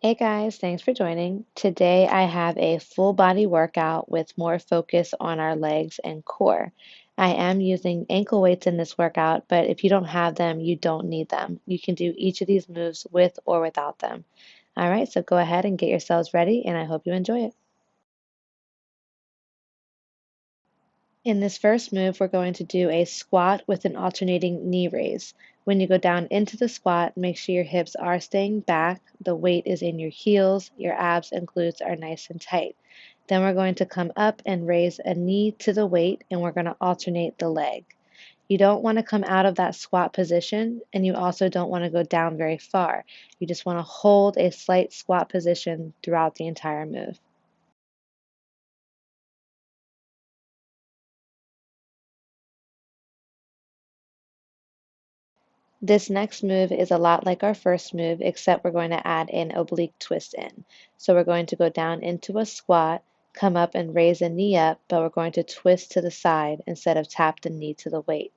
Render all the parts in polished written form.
Hey guys, thanks for joining. Today I have a full body workout with more focus on our legs and core. I am using ankle weights in this workout, but if you don't have them, you don't need them. You can do each of these moves with or without them. All right, so go ahead and get yourselves ready, and I hope you enjoy it. In this first move, we're going to do a squat with an alternating knee raise. When you go down into the squat, make sure your hips are staying back, the weight is in your heels, your abs and glutes are nice and tight. Then we're going to come up and raise a knee to the weight, and we're going to alternate the leg. You don't want to come out of that squat position, and you also don't want to go down very far. You just want to hold a slight squat position throughout the entire move. This next move is a lot like our first move, except we're going to add an oblique twist in. So we're going to go down into a squat, come up and raise a knee up, but we're going to twist to the side instead of tap the knee to the weight.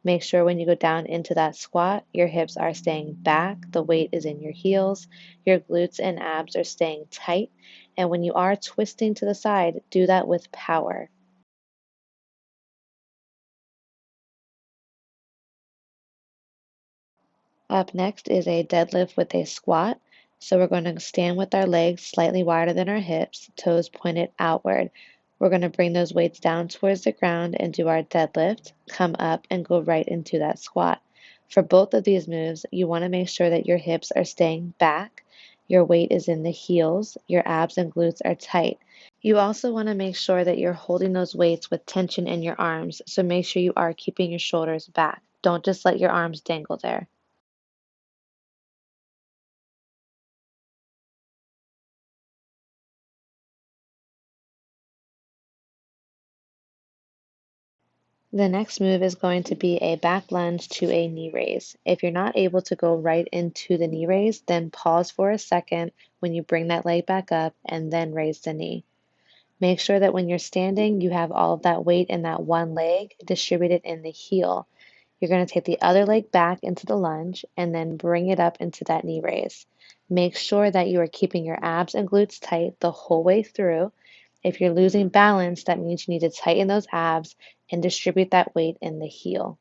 Make sure when you go down into that squat, your hips are staying back, the weight is in your heels, your glutes and abs are staying tight, and when you are twisting to the side, do that with power. Up next is a deadlift with a squat. So we're going to stand with our legs slightly wider than our hips, toes pointed outward. We're going to bring those weights down towards the ground and do our deadlift, come up and go right into that squat. For both of these moves, you want to make sure that your hips are staying back, your weight is in the heels, your abs and glutes are tight. You also want to make sure that you're holding those weights with tension in your arms, so make sure you are keeping your shoulders back. Don't just let your arms dangle there. The next move is going to be a back lunge to a knee raise. If you're not able to go right into the knee raise, then pause for a second when you bring that leg back up and then raise the knee. Make sure that when you're standing, you have all of that weight in that one leg distributed in the heel. You're going to take the other leg back into the lunge and then bring it up into that knee raise. Make sure that you are keeping your abs and glutes tight the whole way through. If you're losing balance, that means you need to tighten those abs and distribute that weight in the heel.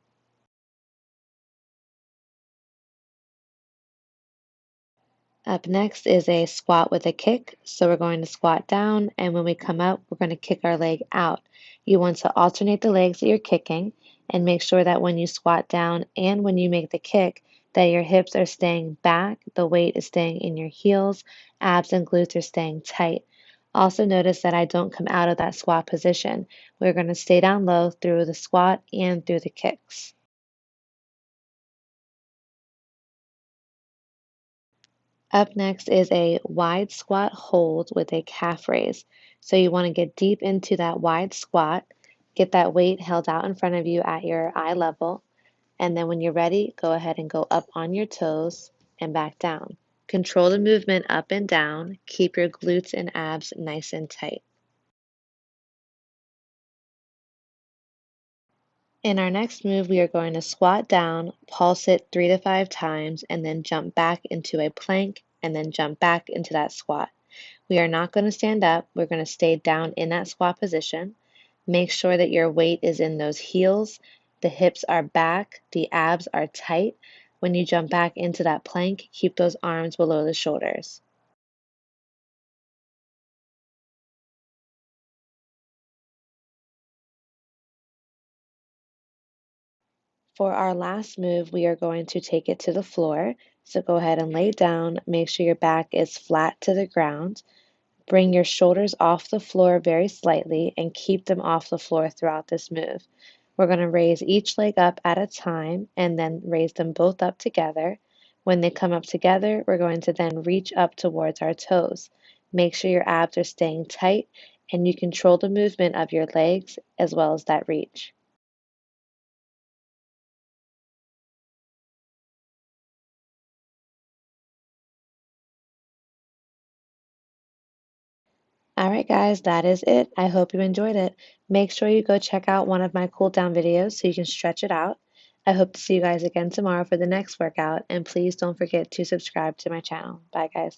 Up next is a squat with a kick. So we're going to squat down, and when we come up, we're going to kick our leg out. You want to alternate the legs that you're kicking and make sure that when you squat down and when you make the kick, that your hips are staying back, the weight is staying in your heels, abs and glutes are staying tight. Also notice that I don't come out of that squat position. We're going to stay down low through the squat and through the kicks. Up next is a wide squat hold with a calf raise. So you want to get deep into that wide squat, get that weight held out in front of you at your eye level, and then when you're ready, go ahead and go up on your toes and back down. Control the movement up and down. Keep your glutes and abs nice and tight. In our next move, we are going to squat down, pulse it 3 to 5 times, and then jump back into a plank, and then jump back into that squat. We are not going to stand up. We're going to stay down in that squat position. Make sure that your weight is in those heels. The hips are back. The abs are tight. When you jump back into that plank, keep those arms below the shoulders. For our last move, we are going to take it to the floor. So go ahead and lay down. Make sure your back is flat to the ground. Bring your shoulders off the floor very slightly and keep them off the floor throughout this move. We're going to raise each leg up at a time and then raise them both up together. When they come up together, we're going to then reach up towards our toes. Make sure your abs are staying tight and you control the movement of your legs as well as that reach. All right, guys, that is it. I hope you enjoyed it. Make sure you go check out one of my cool down videos so you can stretch it out. I hope to see you guys again tomorrow for the next workout, and please don't forget to subscribe to my channel. Bye, guys.